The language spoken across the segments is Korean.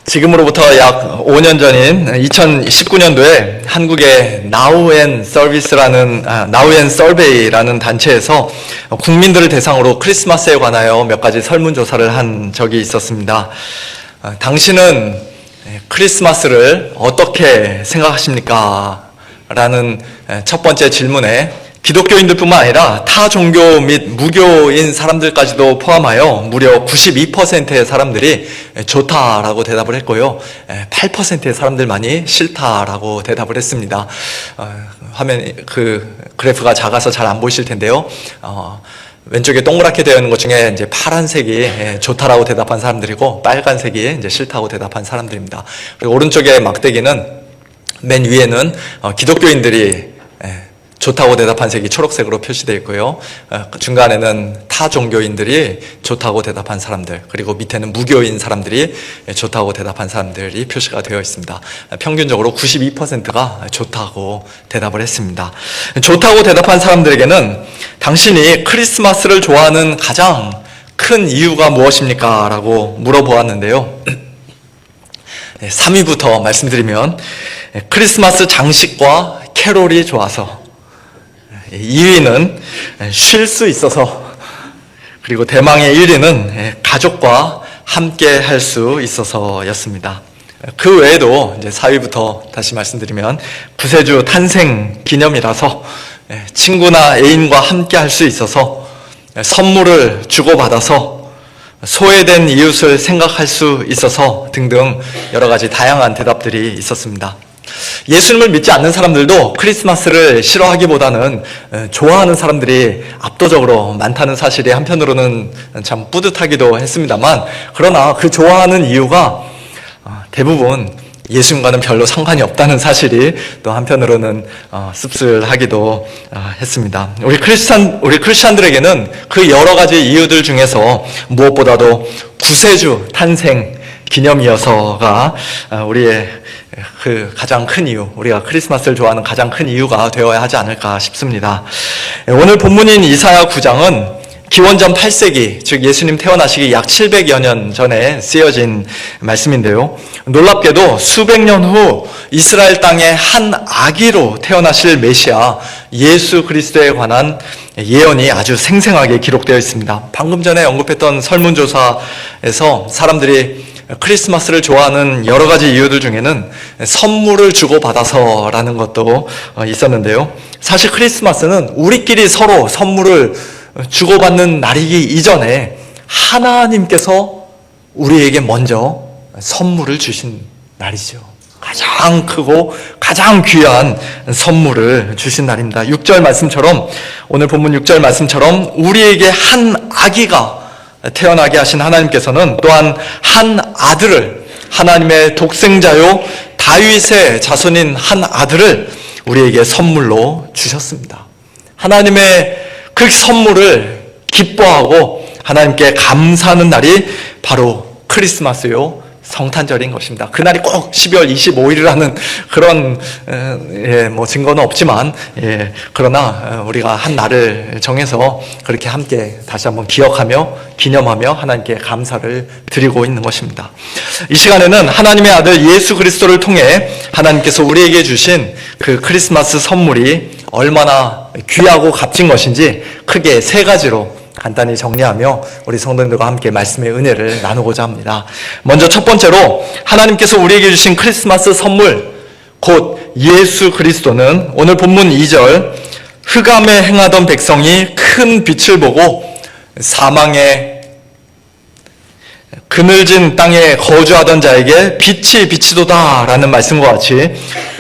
지금으로부터 약 5년 전인 2019년도에 한국의 Now and Survey라는 단체에서 국민들을 대상으로 크리스마스에 관하여 몇 가지 설문조사를 한 적이 있었습니다. 당신은 크리스마스를 어떻게 생각하십니까? 라는 첫 번째 질문에 기독교인들뿐만 아니라 타 종교 및 무교인 사람들까지도 포함하여 무려 92%의 사람들이 좋다라고 대답을 했고요. 8%의 사람들만이 싫다라고 대답을 했습니다. 화면 그래프가 작아서 잘 안 보이실 텐데요. 왼쪽에 동그랗게 되어 있는 것 중에 이제 파란색이 좋다라고 대답한 사람들이고 빨간색이 이제 싫다고 대답한 사람들입니다. 그리고 오른쪽에 막대기는 맨 위에는 기독교인들이 좋다고 대답한 색이 초록색으로 표시되어 있고요. 중간에는 타 종교인들이 좋다고 대답한 사람들, 그리고 밑에는 무교인 사람들이 좋다고 대답한 사람들이 표시가 되어 있습니다. 평균적으로 92%가 좋다고 대답을 했습니다. 좋다고 대답한 사람들에게는 당신이 크리스마스를 좋아하는 가장 큰 이유가 무엇입니까? 라고 물어보았는데요. 3위부터 말씀드리면 크리스마스 장식과 캐롤이 좋아서, 2위는 쉴 수 있어서, 그리고 대망의 1위는 가족과 함께 할 수 있어서였습니다. 그 외에도 이제 4위부터 다시 말씀드리면 구세주 탄생 기념이라서, 친구나 애인과 함께 할 수 있어서, 선물을 주고받아서, 소외된 이웃을 생각할 수 있어서 등등 여러 가지 다양한 대답들이 있었습니다. 예수님을 믿지 않는 사람들도 크리스마스를 싫어하기보다는 좋아하는 사람들이 압도적으로 많다는 사실이 한편으로는 참 뿌듯하기도 했습니다만, 그러나 그 좋아하는 이유가 대부분 예수님과는 별로 상관이 없다는 사실이 또 한편으로는 씁쓸하기도 했습니다. 우리 크리스찬들에게는 그 여러 가지 이유들 중에서 무엇보다도 구세주 탄생 기념이어서가 우리의 그 가장 큰 이유, 우리가 크리스마스를 좋아하는 가장 큰 이유가 되어야 하지 않을까 싶습니다. 오늘 본문인 이사야 9장은 기원전 8세기, 즉 예수님 태어나시기 약 700여 년 전에 쓰여진 말씀인데요. 놀랍게도 수백 년 후 이스라엘 땅에 한 아기로 태어나실 메시아 예수 그리스도에 관한 예언이 아주 생생하게 기록되어 있습니다. 방금 전에 언급했던 설문조사에서 사람들이 크리스마스를 좋아하는 여러 가지 이유들 중에는 선물을 주고받아서라는 것도 있었는데요. 사실 크리스마스는 우리끼리 서로 선물을 주고받는 날이기 이전에 하나님께서 우리에게 먼저 선물을 주신 날이죠. 가장 크고 가장 귀한 선물을 주신 날입니다. 6절 말씀처럼, 오늘 본문 6절 말씀처럼 우리에게 한 아기가 태어나게 하신 하나님께서는 또한 한 아들을, 하나님의 독생자요 다윗의 자손인 한 아들을 우리에게 선물로 주셨습니다. 하나님의 그 선물을 기뻐하고 하나님께 감사하는 날이 바로 크리스마스요 성탄절인 것입니다. 그날이 꼭 12월 25일이라는 그런 증거는 없지만, 그러나 우리가 한 날을 정해서 그렇게 함께 다시 한번 기억하며 기념하며 하나님께 감사를 드리고 있는 것입니다. 이 시간에는 하나님의 아들 예수 그리스도를 통해 하나님께서 우리에게 주신 그 크리스마스 선물이 얼마나 귀하고 값진 것인지 크게 세 가지로 간단히 정리하며 우리 성도님들과 함께 말씀의 은혜를 나누고자 합니다. 먼저 첫 번째로, 하나님께서 우리에게 주신 크리스마스 선물 곧 예수 그리스도는 오늘 본문 2절 흑암에 행하던 백성이 큰 빛을 보고 사망의 그늘진 땅에 거주하던 자에게 빛이 비치도다 라는 말씀과 같이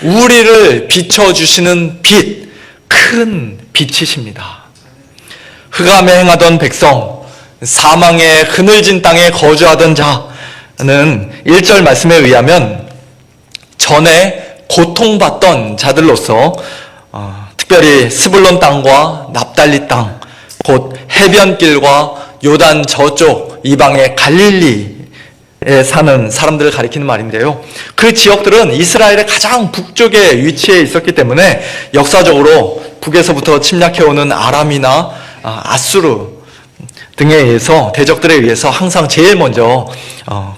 우리를 비춰주시는 빛, 큰 빛이십니다. 흑암에 행하던 백성, 사망의 그늘진 땅에 거주하던 자는 1절 말씀에 의하면 전에 고통받던 자들로서 특별히 스불론 땅과 납달리 땅, 곧 해변길과 요단 저쪽 이방의 갈릴리에 사는 사람들을 가리키는 말인데요. 그 지역들은 이스라엘의 가장 북쪽에 위치해 있었기 때문에 역사적으로 북에서부터 침략해오는 아람이나 아수르 등에 의해서, 대적들에 의해서 항상 제일 먼저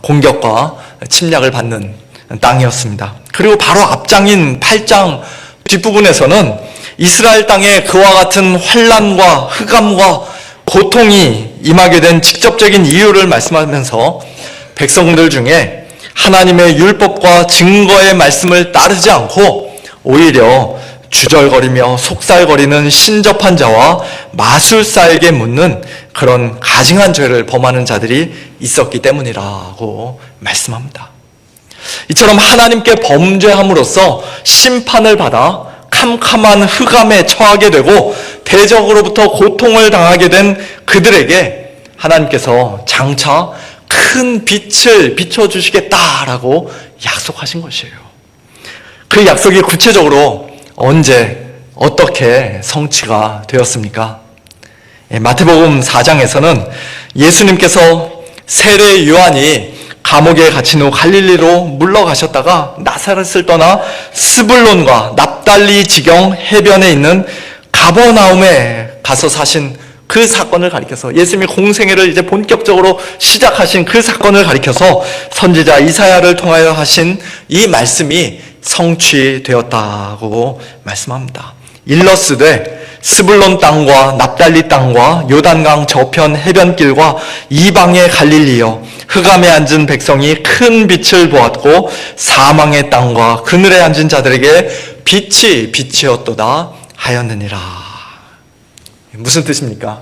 공격과 침략을 받는 땅이었습니다. 그리고 바로 앞장인 8장 뒷부분에서는 이스라엘 땅에 그와 같은 환난과 흑암과 고통이 임하게 된 직접적인 이유를 말씀하면서 백성들 중에 하나님의 율법과 증거의 말씀을 따르지 않고 오히려 주절거리며 속살거리는 신접한 자와 마술사에게 묻는 그런 가증한 죄를 범하는 자들이 있었기 때문이라고 말씀합니다. 이처럼 하나님께 범죄함으로써 심판을 받아 캄캄한 흑암에 처하게 되고 대적으로부터 고통을 당하게 된 그들에게 하나님께서 장차 큰 빛을 비춰주시겠다라고 약속하신 것이에요. 그 약속이 구체적으로 언제 어떻게 성취가 되었습니까? 마태복음 4장에서는 예수님께서 세례 요한이 감옥에 갇힌 후 갈릴리로 물러가셨다가 나사렛을 떠나 스불론과 납달리 지경 해변에 있는 가버나움에 가서 사신 그 사건을 가리켜서 예수님이 공생애를 이제 본격적으로 시작하신 그 사건을 가리켜서 선지자 이사야를 통하여 하신 이 말씀이 성취되었다고 말씀합니다. 일러스되 스불론 땅과 납달리 땅과 요단강 저편 해변길과 이방의 갈릴리여 흑암에 앉은 백성이 큰 빛을 보았고 사망의 땅과 그늘에 앉은 자들에게 빛이 빛이었도다 하였느니라. 무슨 뜻입니까?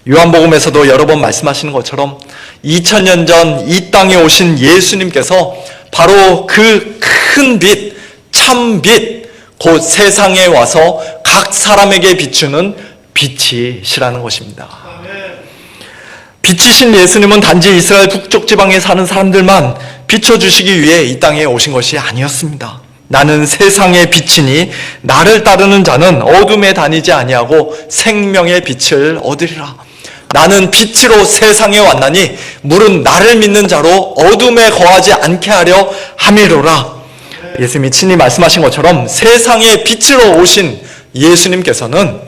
요한복음에서도 여러 번 말씀하시는 것처럼 2000년 전 이 땅에 오신 예수님께서 바로 그 큰 빛, 참 빛, 곧 세상에 와서 각 사람에게 비추는 빛이시라는 것입니다. 빛이신 예수님은 단지 이스라엘 북쪽 지방에 사는 사람들만 비춰주시기 위해 이 땅에 오신 것이 아니었습니다. 나는 세상의 빛이니 나를 따르는 자는 어둠에 다니지 아니하고 생명의 빛을 얻으리라. 나는 빛으로 세상에 왔나니 물은 나를 믿는 자로 어둠에 거하지 않게 하려 함이로라. 예수님이 친히 말씀하신 것처럼 세상의 빛으로 오신 예수님께서는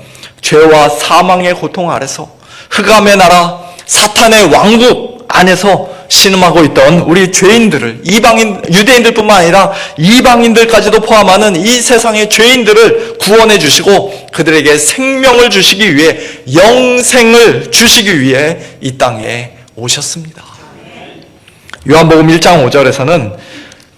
죄와 사망의 고통 아래서 흑암의 나라 사탄의 왕국 안에서 신음하고 있던 우리 죄인들을 유대인들뿐만 아니라 이방인들까지도 포함하는 이 세상의 죄인들을 구원해 주시고 그들에게 생명을 주시기 위해 영생을 주시기 위해 이 땅에 오셨습니다. 요한복음 1장 5절에서는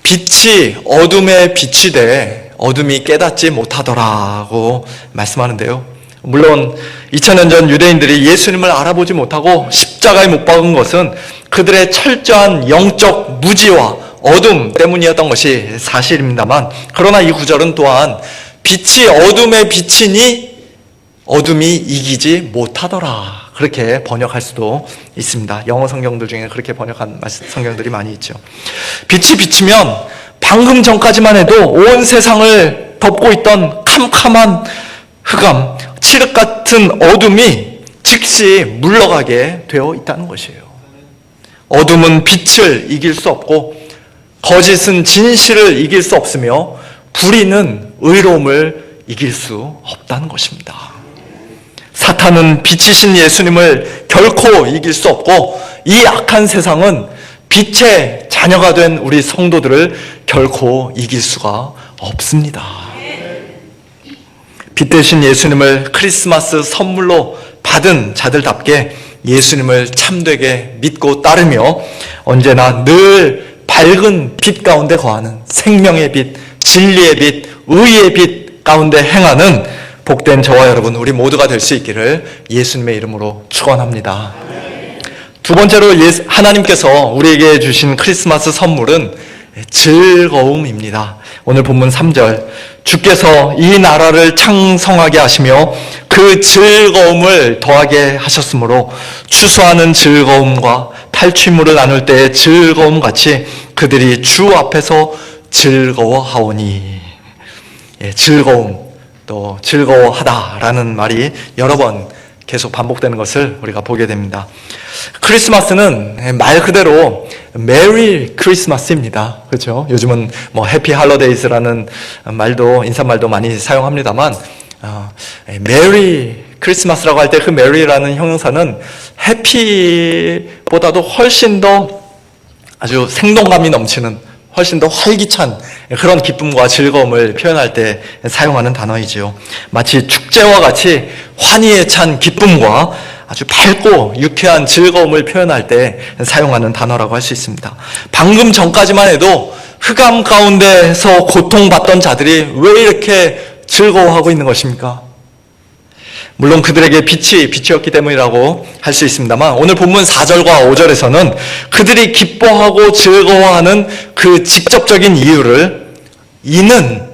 빛이 어둠에 빛이 돼 어둠이 깨닫지 못하더라고 말씀하는데요. 물론 2000년 전 유대인들이 예수님을 알아보지 못하고 십자가에 못 박은 것은 그들의 철저한 영적 무지와 어둠 때문이었던 것이 사실입니다만, 그러나 이 구절은 또한 빛이 어둠에 비치니 어둠이 이기지 못하더라, 그렇게 번역할 수도 있습니다. 영어 성경들 중에 그렇게 번역한 성경들이 많이 있죠. 빛이 비치면 방금 전까지만 해도 온 세상을 덮고 있던 캄캄한 흑암, 칠흑 같은 어둠이 즉시 물러가게 되어 있다는 것이에요. 어둠은 빛을 이길 수 없고 거짓은 진실을 이길 수 없으며 불의는 의로움을 이길 수 없다는 것입니다. 사탄은 빛이신 예수님을 결코 이길 수 없고 이 악한 세상은 빛의 자녀가 된 우리 성도들을 결코 이길 수가 없습니다. 빛 대신 예수님을 크리스마스 선물로 받은 자들답게 예수님을 참되게 믿고 따르며 언제나 늘 밝은 빛 가운데 거하는 생명의 빛, 진리의 빛, 의의 빛 가운데 행하는 복된 저와 여러분 우리 모두가 될 수 있기를 예수님의 이름으로 축원합니다. 두 번째로 하나님께서 우리에게 주신 크리스마스 선물은 즐거움입니다. 오늘 본문 3절, 주께서 이 나라를 창성하게 하시며 그 즐거움을 더하게 하셨으므로 추수하는 즐거움과 탈취물을 나눌 때의 즐거움 같이 그들이 주 앞에서 즐거워하오니. 즐거움, 또 즐거워하다라는 말이 여러 번 계속 반복되는 것을 우리가 보게 됩니다. 크리스마스는 말 그대로 메리 크리스마스입니다. 그렇죠? 요즘은 뭐 해피 할로데이즈라는 말도, 인사말도 많이 사용합니다만 메리 크리스마스라고 할 때 그 메리라는 형용사는 해피보다도 훨씬 더 아주 생동감이 넘치는 훨씬 더 활기찬 그런 기쁨과 즐거움을 표현할 때 사용하는 단어이지요. 마치 축제와 같이 환희에 찬 기쁨과 아주 밝고 유쾌한 즐거움을 표현할 때 사용하는 단어라고 할 수 있습니다. 방금 전까지만 해도 흑암 가운데서 고통받던 자들이 왜 이렇게 즐거워하고 있는 것입니까? 물론 그들에게 빛이었기 때문이라고 할 수 있습니다만, 오늘 본문 4절과 5절에서는 그들이 기뻐하고 즐거워하는 그 직접적인 이유를 이는,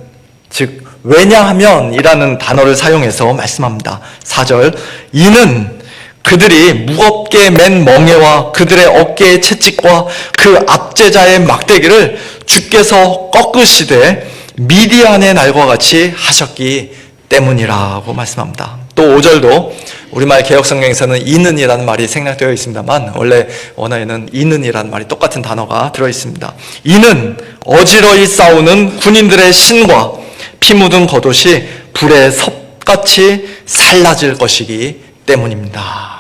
즉 왜냐하면 이라는 단어를 사용해서 말씀합니다. 4절, 이는 그들이 무겁게 맨 멍에와 그들의 어깨의 채찍과 그 압제자의 막대기를 주께서 꺾으시되 미디안의 날과 같이 하셨기 때문이라고 말씀합니다. 또 5절도 우리말 개역성경에서는 이는이라는 말이 생략되어 있습니다만 원래 원어에는 이는이라는 말이 똑같은 단어가 들어있습니다. 이는 어지러이 싸우는 군인들의 신과 피 묻은 겉옷이 불에 섭같이 살라질 것이기 때문입니다.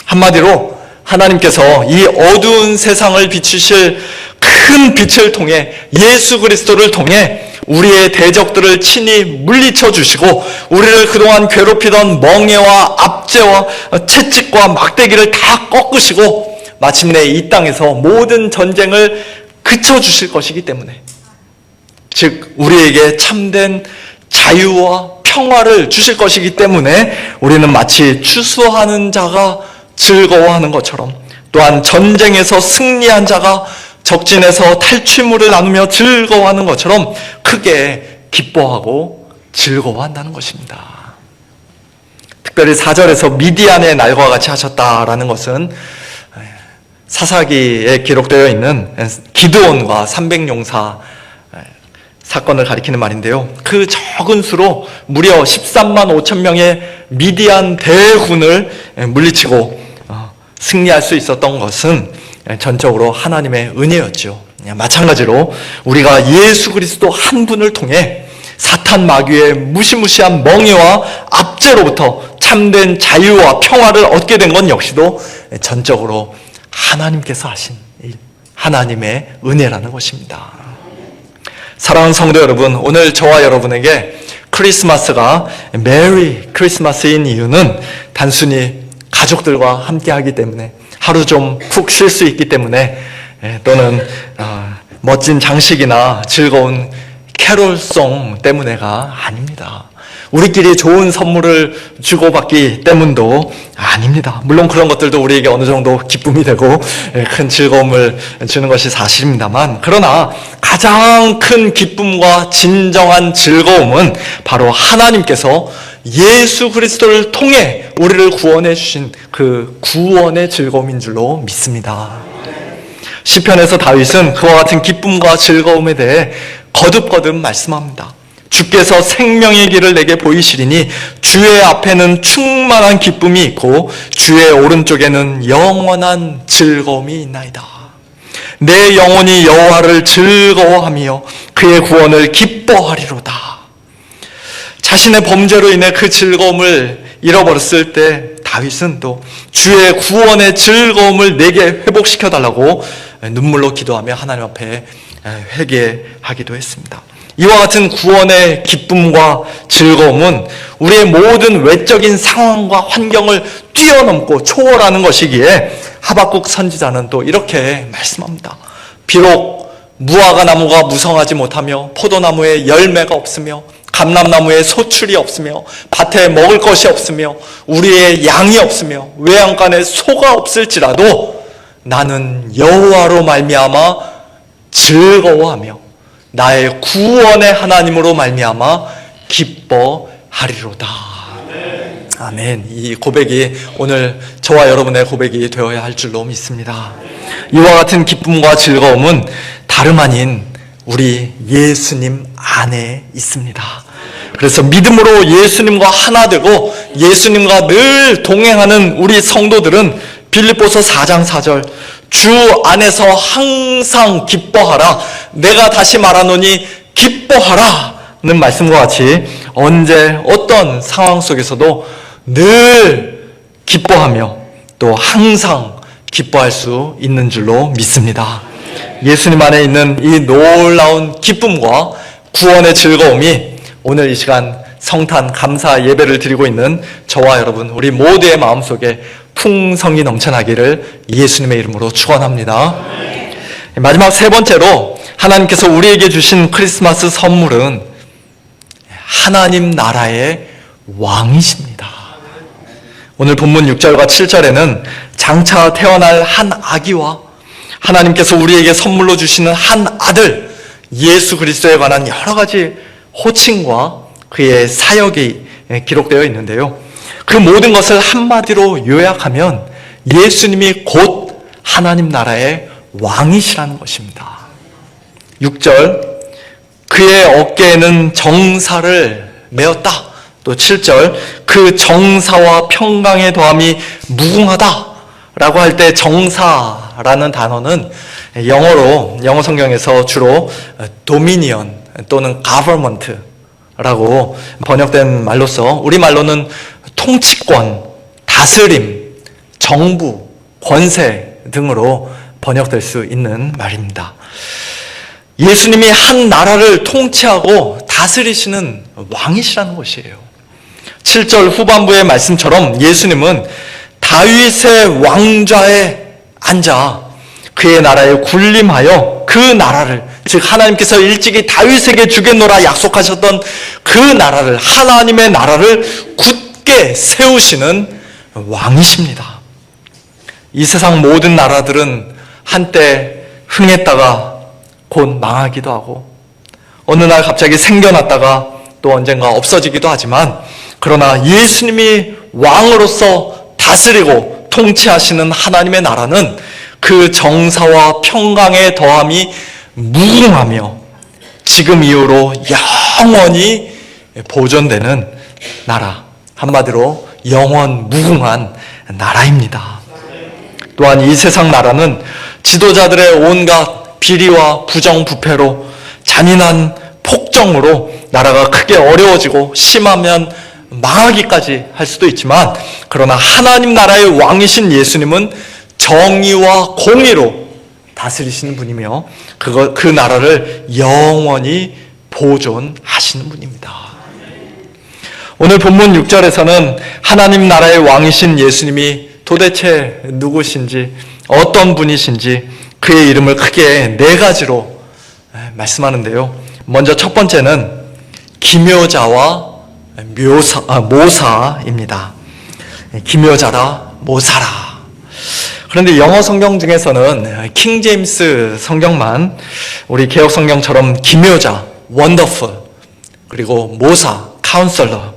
한마디로 하나님께서 이 어두운 세상을 비추실 큰 빛을 통해 예수 그리스도를 통해 우리의 대적들을 친히 물리쳐 주시고 우리를 그동안 괴롭히던 멍에와 압제와 채찍과 막대기를 다 꺾으시고 마침내 이 땅에서 모든 전쟁을 그쳐주실 것이기 때문에, 즉 우리에게 참된 자유와 평화를 주실 것이기 때문에 우리는 마치 추수하는 자가 즐거워하는 것처럼, 또한 전쟁에서 승리한 자가 적진에서 탈취물을 나누며 즐거워하는 것처럼 크게 기뻐하고 즐거워한다는 것입니다. 특별히 4절에서 미디안의 날과 같이 하셨다라는 것은 사사기에 기록되어 있는 기드온과 300용사 사건을 가리키는 말인데요. 그 적은 수로 무려 13만 5천 명의 미디안 대군을 물리치고 승리할 수 있었던 것은 전적으로 하나님의 은혜였죠. 마찬가지로 우리가 예수 그리스도 한 분을 통해 사탄 마귀의 무시무시한 멍에와 압제로부터 참된 자유와 평화를 얻게 된 건 역시도 전적으로 하나님께서 하신 하나님의 은혜라는 것입니다. 사랑하는 성도 여러분, 오늘 저와 여러분에게 크리스마스가 메리 크리스마스인 이유는 단순히 가족들과 함께하기 때문에, 하루 좀 푹 쉴 수 있기 때문에, 또는 멋진 장식이나 즐거운 캐롤송 때문에가 아닙니다. 우리끼리 좋은 선물을 주고받기 때문도 아닙니다. 물론 그런 것들도 우리에게 어느 정도 기쁨이 되고 큰 즐거움을 주는 것이 사실입니다만, 그러나 가장 큰 기쁨과 진정한 즐거움은 바로 하나님께서 예수 그리스도를 통해 우리를 구원해 주신 그 구원의 즐거움인 줄로 믿습니다. 시편에서 다윗은 그와 같은 기쁨과 즐거움에 대해 거듭거듭 말씀합니다. 주께서 생명의 길을 내게 보이시리니 주의 앞에는 충만한 기쁨이 있고 주의 오른쪽에는 영원한 즐거움이 있나이다. 내 영혼이 여호와를 즐거워하며 그의 구원을 기뻐하리로다. 자신의 범죄로 인해 그 즐거움을 잃어버렸을 때 다윗은 또 주의 구원의 즐거움을 내게 회복시켜달라고 눈물로 기도하며 하나님 앞에 회개하기도 했습니다. 이와 같은 구원의 기쁨과 즐거움은 우리의 모든 외적인 상황과 환경을 뛰어넘고 초월하는 것이기에 하박국 선지자는 또 이렇게 말씀합니다. 비록 무화과 나무가 무성하지 못하며 포도나무에 열매가 없으며 감람나무에 소출이 없으며 밭에 먹을 것이 없으며 우리의 양이 없으며 외양간에 소가 없을지라도 나는 여호와로 말미암아 즐거워하며 나의 구원의 하나님으로 말미암아 기뻐하리로다. 아멘. 이 고백이 오늘 저와 여러분의 고백이 되어야 할 줄로 믿습니다. 이와 같은 기쁨과 즐거움은 다름 아닌 우리 예수님 안에 있습니다. 그래서 믿음으로 예수님과 하나 되고 예수님과 늘 동행하는 우리 성도들은 빌립보서 4장 4절, 주 안에서 항상 기뻐하라. 내가 다시 말하노니 기뻐하라는 말씀과 같이 언제 어떤 상황 속에서도 늘 기뻐하며 또 항상 기뻐할 수 있는 줄로 믿습니다. 예수님 안에 있는 이 놀라운 기쁨과 구원의 즐거움이 오늘 이 시간 성탄 감사 예배를 드리고 있는 저와 여러분 우리 모두의 마음속에 풍성히 넘쳐나기를 예수님의 이름으로 축원합니다. 마지막 세 번째로 하나님께서 우리에게 주신 크리스마스 선물은 하나님 나라의 왕이십니다. 오늘 본문 6절과 7절에는 장차 태어날 한 아기와 하나님께서 우리에게 선물로 주시는 한 아들 예수 그리스도에 관한 여러 가지 호칭과 그의 사역이 기록되어 있는데요. 그 모든 것을 한마디로 요약하면 예수님이 곧 하나님 나라의 왕이시라는 것입니다. 6절 그의 어깨에는 정사를 메었다. 또 7절 그 정사와 평강의 더함이 무궁하다 라고 할 때 정사라는 단어는 영어 성경에서 주로 도미니언 또는 government라고 번역된 말로서 우리말로는 통치권, 다스림, 정부, 권세 등으로 번역될 수 있는 말입니다. 예수님이 한 나라를 통치하고 다스리시는 왕이시라는 것이에요. 7절 후반부의 말씀처럼 예수님은 다윗의 왕좌에 앉아 그의 나라에 군림하여 그 나라를, 즉 하나님께서 일찍이 다윗에게 주겠노라 약속하셨던 그 나라를, 하나님의 나라를 굳게 세우시는 왕이십니다. 이 세상 모든 나라들은 한때 흥했다가 곧 망하기도 하고 어느 날 갑자기 생겨났다가 또 언젠가 없어지기도 하지만, 그러나 예수님이 왕으로서 다스리고 통치하시는 하나님의 나라는 그 정사와 평강의 더함이 무궁하며 지금 이후로 영원히 보존되는 나라, 한마디로 영원 무궁한 나라입니다. 또한 이 세상 나라는 지도자들의 온갖 비리와 부정부패로 잔인한 폭정으로 나라가 크게 어려워지고 심하면 망하기까지 할 수도 있지만, 그러나 하나님 나라의 왕이신 예수님은 정의와 공의로 다스리시는 분이며 그 나라를 영원히 보존하시는 분입니다. 오늘 본문 6절에서는 하나님 나라의 왕이신 예수님이 도대체 누구신지, 어떤 분이신지 그의 이름을 크게 네 가지로 말씀하는데요. 먼저 첫 번째는 기묘자와 모사입니다. 기묘자라 모사라. 그런데 영어 성경 중에서는 킹 제임스 성경만 우리 개역 성경처럼 기묘자, 원더풀, 그리고 모사, 카운셀러,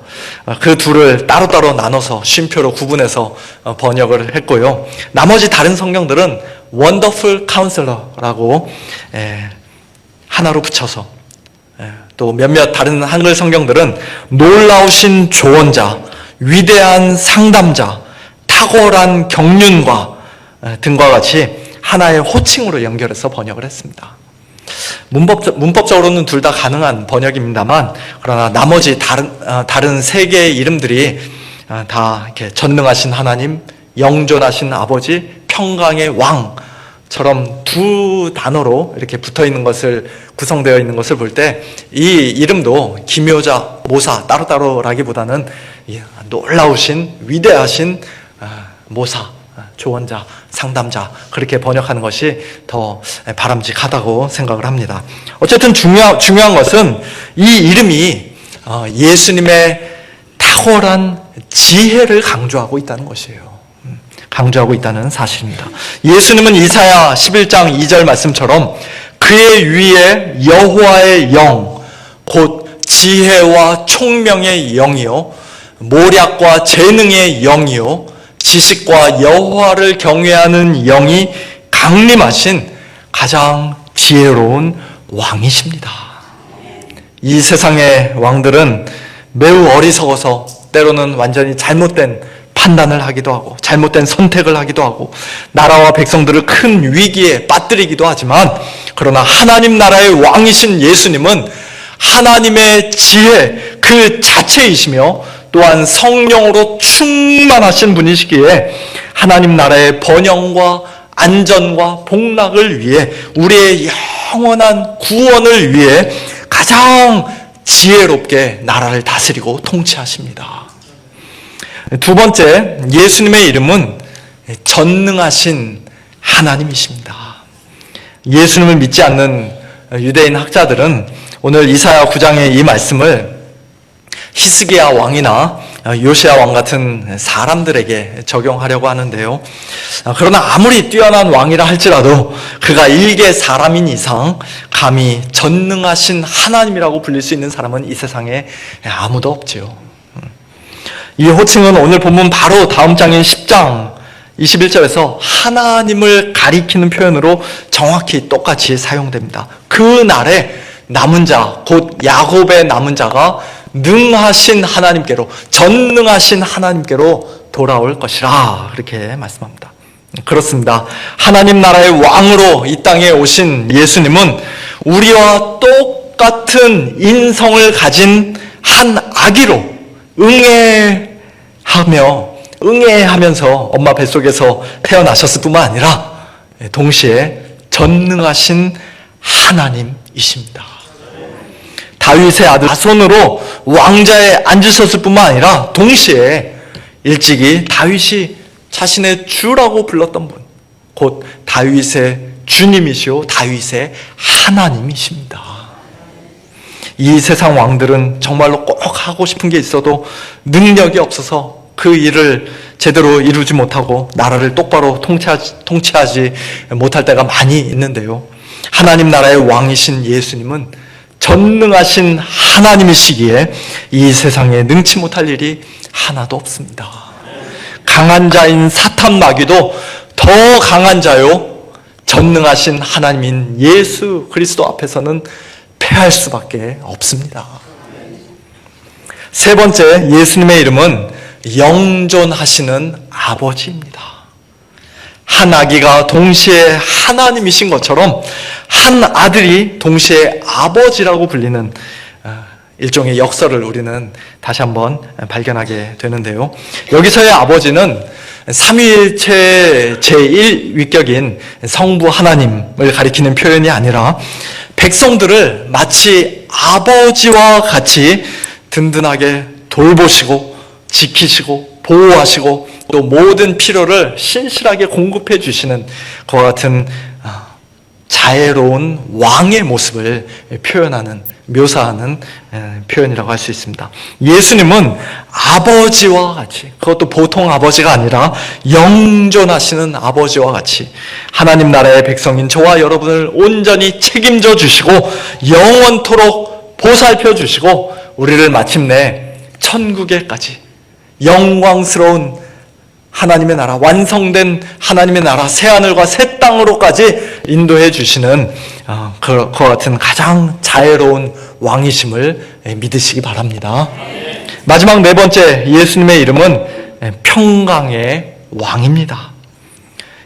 그 둘을 따로따로 나눠서 쉼표로 구분해서 번역을 했고요. 나머지 다른 성경들은 원더풀 카운셀러라고 하나로 붙여서, 또 몇몇 다른 한글 성경들은 놀라우신 조언자, 위대한 상담자, 탁월한 경륜과 등과 같이 하나의 호칭으로 연결해서 번역을 했습니다. 문법적으로는 둘 다 가능한 번역입니다만, 그러나 나머지 다른 세 개의 이름들이 다 이렇게 전능하신 하나님, 영존하신 아버지, 평강의 왕처럼 두 단어로 이렇게 붙어 있는 것을, 구성되어 있는 것을 볼 때 이 이름도 기묘자, 모사 따로따로라기보다는 놀라우신, 위대하신 모사, 조언자, 상담자, 그렇게 번역하는 것이 더 바람직하다고 생각을 합니다. 어쨌든 중요한 것은 이 이름이 예수님의 탁월한 지혜를 강조하고 있다는 것이에요. 강조하고 있다는 사실입니다. 예수님은 이사야 11장 2절 말씀처럼 그의 위에 여호와의 영, 곧 지혜와 총명의 영이요, 모략과 재능의 영이요, 지식과 여호와를 경외하는 영이 강림하신 가장 지혜로운 왕이십니다. 이 세상의 왕들은 매우 어리석어서 때로는 완전히 잘못된 판단을 하기도 하고 잘못된 선택을 하기도 하고 나라와 백성들을 큰 위기에 빠뜨리기도 하지만, 그러나 하나님 나라의 왕이신 예수님은 하나님의 지혜 그 자체이시며 또한 성령으로 충만하신 분이시기에 하나님 나라의 번영과 안전과 복락을 위해, 우리의 영원한 구원을 위해 가장 지혜롭게 나라를 다스리고 통치하십니다. 두 번째, 예수님의 이름은 전능하신 하나님이십니다. 예수님을 믿지 않는 유대인 학자들은 오늘 이사야 9장의 이 말씀을 히스기야 왕이나 요시야 왕 같은 사람들에게 적용하려고 하는데요. 그러나 아무리 뛰어난 왕이라 할지라도 그가 일개 사람인 이상 감히 전능하신 하나님이라고 불릴 수 있는 사람은 이 세상에 아무도 없지요. 이 호칭은 오늘 본문 바로 다음 장인 10장 21절에서 하나님을 가리키는 표현으로 정확히 똑같이 사용됩니다. 그 날에 남은 자, 곧 야곱의 남은 자가 능하신 하나님께로, 전능하신 하나님께로 돌아올 것이라, 그렇게 말씀합니다. 그렇습니다. 하나님 나라의 왕으로 이 땅에 오신 예수님은 우리와 똑같은 인성을 가진 한 아기로 응애하면서 엄마 뱃속에서 태어나셨을 뿐만 아니라 동시에 전능하신 하나님이십니다. 다윗의 아들 다손으로 왕자에 앉으셨을 뿐만 아니라 동시에 일찍이 다윗이 자신의 주라고 불렀던 분, 곧 다윗의 주님이시오 다윗의 하나님이십니다. 이 세상 왕들은 정말로 꼭 하고 싶은 게 있어도 능력이 없어서 그 일을 제대로 이루지 못하고 나라를 똑바로 통치하지 못할 때가 많이 있는데요. 하나님 나라의 왕이신 예수님은 전능하신 하나님이시기에 이 세상에 능치 못할 일이 하나도 없습니다. 강한 자인 사탄 마귀도 더 강한 자요 전능하신 하나님인 예수 그리스도 앞에서는 패할 수밖에 없습니다. 세 번째, 예수님의 이름은 영존하시는 아버지입니다. 한 아기가 동시에 하나님이신 것처럼 한 아들이 동시에 아버지라고 불리는 일종의 역설을 우리는 다시 한번 발견하게 되는데요. 여기서의 아버지는 삼위일체 제1위격인 성부 하나님을 가리키는 표현이 아니라 백성들을 마치 아버지와 같이 든든하게 돌보시고 지키시고 보호하시고 또 모든 필요를 신실하게 공급해 주시는 그와 같은 자애로운 왕의 모습을 묘사하는 표현이라고 할 수 있습니다. 예수님은 아버지와 같이, 그것도 보통 아버지가 아니라 영존하시는 아버지와 같이 하나님 나라의 백성인 저와 여러분을 온전히 책임져 주시고 영원토록 보살펴 주시고 우리를 마침내 천국에까지 영광스러운 하나님의 나라, 완성된 하나님의 나라, 새하늘과 새 땅으로까지 인도해 주시는 그와 같은 가장 자애로운 왕이심을 믿으시기 바랍니다. 마지막 네 번째, 예수님의 이름은 평강의 왕입니다.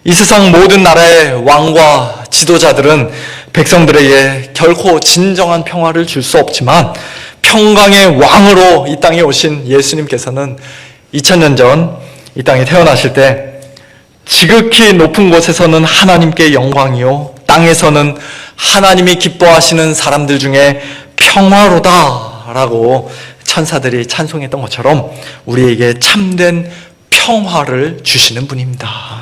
이 세상 모든 나라의 왕과 지도자들은 백성들에게 결코 진정한 평화를 줄 수 없지만 평강의 왕으로 이 땅에 오신 예수님께서는 2000년 전 이 땅에 태어나실 때 지극히 높은 곳에서는 하나님께 영광이요 땅에서는 하나님이 기뻐하시는 사람들 중에 평화로다라고 천사들이 찬송했던 것처럼 우리에게 참된 평화를 주시는 분입니다.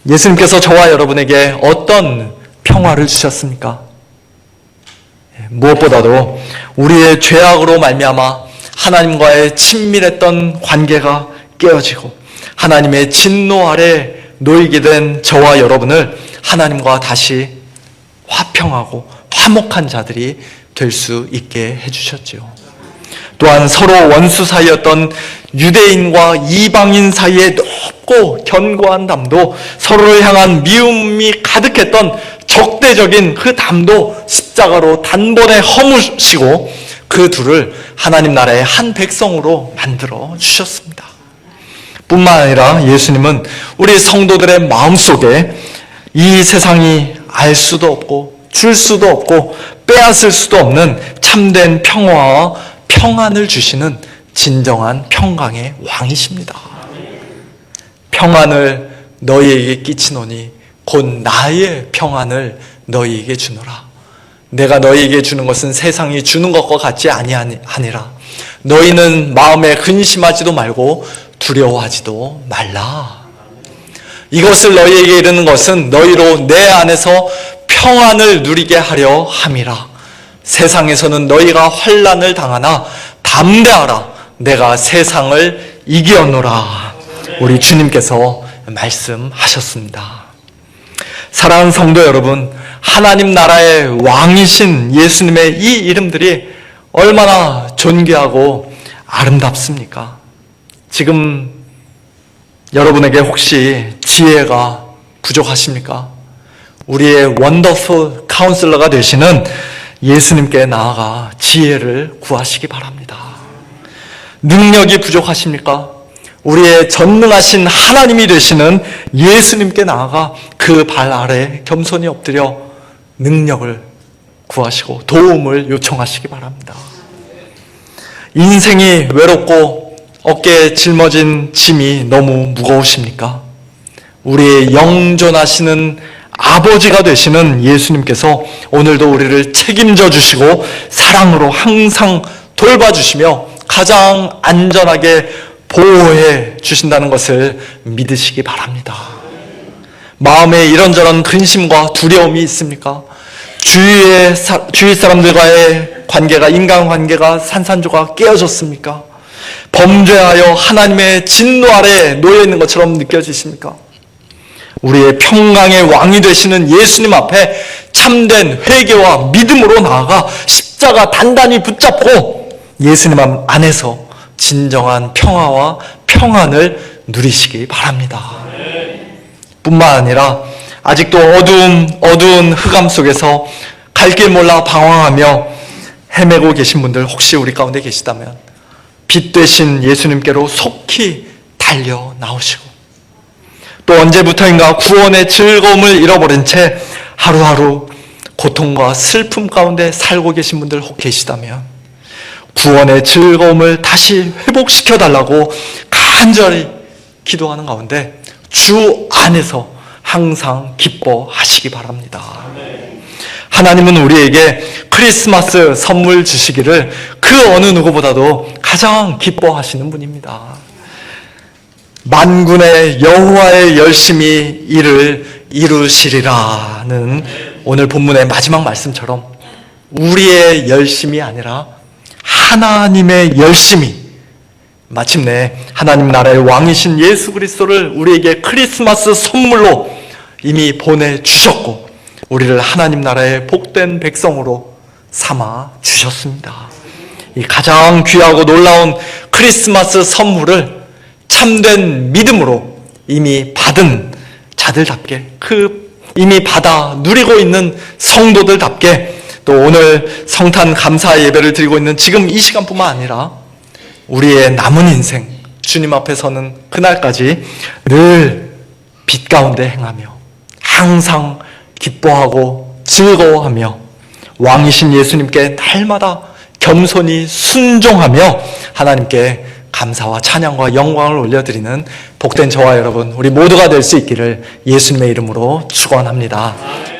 예수님께서 저와 여러분에게 어떤 평화를 주셨습니까? 무엇보다도 우리의 죄악으로 말미암아 하나님과의 친밀했던 관계가 깨어지고 하나님의 진노 아래 놓이게 된 저와 여러분을 하나님과 다시 화평하고 화목한 자들이 될 수 있게 해주셨지요. 또한 서로 원수 사이였던 유대인과 이방인 사이의 높고 견고한 담도, 서로를 향한 미움이 가득했던 적대적인 그 담도 십자가로 단번에 허무시고 그 둘을 하나님 나라의 한 백성으로 만들어 주셨습니다. 뿐만 아니라 예수님은 우리 성도들의 마음속에 이 세상이 알 수도 없고 줄 수도 없고 빼앗을 수도 없는 참된 평화와 평안을 주시는 진정한 평강의 왕이십니다. 평안을 너희에게 끼치노니 곧 나의 평안을 너희에게 주노라. 내가 너희에게 주는 것은 세상이 주는 것과 같지 아니하니라. 너희는 마음에 근심하지도 말고 두려워하지도 말라. 이것을 너희에게 이르는 것은 너희로 내 안에서 평안을 누리게 하려 함이라. 세상에서는 너희가 환난을 당하나 담대하라. 내가 세상을 이기었노라. 우리 주님께서 말씀하셨습니다. 사랑하는 성도 여러분, 하나님 나라의 왕이신 예수님의 이 이름들이 얼마나 존귀하고 아름답습니까? 지금 여러분에게 혹시 지혜가 부족하십니까? 우리의 원더풀 카운슬러가 되시는 예수님께 나아가 지혜를 구하시기 바랍니다. 능력이 부족하십니까? 우리의 전능하신 하나님이 되시는 예수님께 나아가 그 발 아래 겸손히 엎드려 능력을 구하시고 도움을 요청하시기 바랍니다. 인생이 외롭고 어깨에 짊어진 짐이 너무 무거우십니까? 우리의 영존하시는 아버지가 되시는 예수님께서 오늘도 우리를 책임져 주시고 사랑으로 항상 돌봐주시며 가장 안전하게 보호해 주신다는 것을 믿으시기 바랍니다. 마음에 이런저런 근심과 두려움이 있습니까? 주위 사람들과의 관계가, 인간관계가 산산조각 깨어졌습니까? 범죄하여 하나님의 진노 아래 놓여 있는 것처럼 느껴지십니까? 우리의 평강의 왕이 되시는 예수님 앞에 참된 회개와 믿음으로 나아가 십자가 단단히 붙잡고 예수님 안에서 진정한 평화와 평안을 누리시기 바랍니다. 뿐만 아니라 아직도 어두운 흑암 속에서 갈 길 몰라 방황하며 헤매고 계신 분들 혹시 우리 가운데 계시다면 빛 되신 예수님께로 속히 달려 나오시고 또 언제부터인가 구원의 즐거움을 잃어버린 채 하루하루 고통과 슬픔 가운데 살고 계신 분들 혹 계시다면 구원의 즐거움을 다시 회복시켜 달라고 간절히 기도하는 가운데 주 안에서 항상 기뻐하시기 바랍니다. 하나님은 우리에게 크리스마스 선물 주시기를 그 어느 누구보다도 가장 기뻐하시는 분입니다. 만군의 여호와의 열심히 이를 이루시리라는 오늘 본문의 마지막 말씀처럼 우리의 열심이 아니라 하나님의 열심이 마침내 하나님 나라의 왕이신 예수 그리스도를 우리에게 크리스마스 선물로 이미 보내주셨고 우리를 하나님 나라의 복된 백성으로 삼아 주셨습니다. 이 가장 귀하고 놀라운 크리스마스 선물을 참된 믿음으로 이미 받은 자들답게 이미 받아 누리고 있는 성도들답게 또 오늘 성탄 감사 예배를 드리고 있는 지금 이 시간뿐만 아니라 우리의 남은 인생 주님 앞에 서는 그날까지 늘 빛 가운데 행하며 항상 기뻐하고 즐거워하며 왕이신 예수님께 날마다 겸손히 순종하며 하나님께 감사와 찬양과 영광을 올려드리는 복된 저와 여러분 우리 모두가 될 수 있기를 예수님의 이름으로 축원합니다.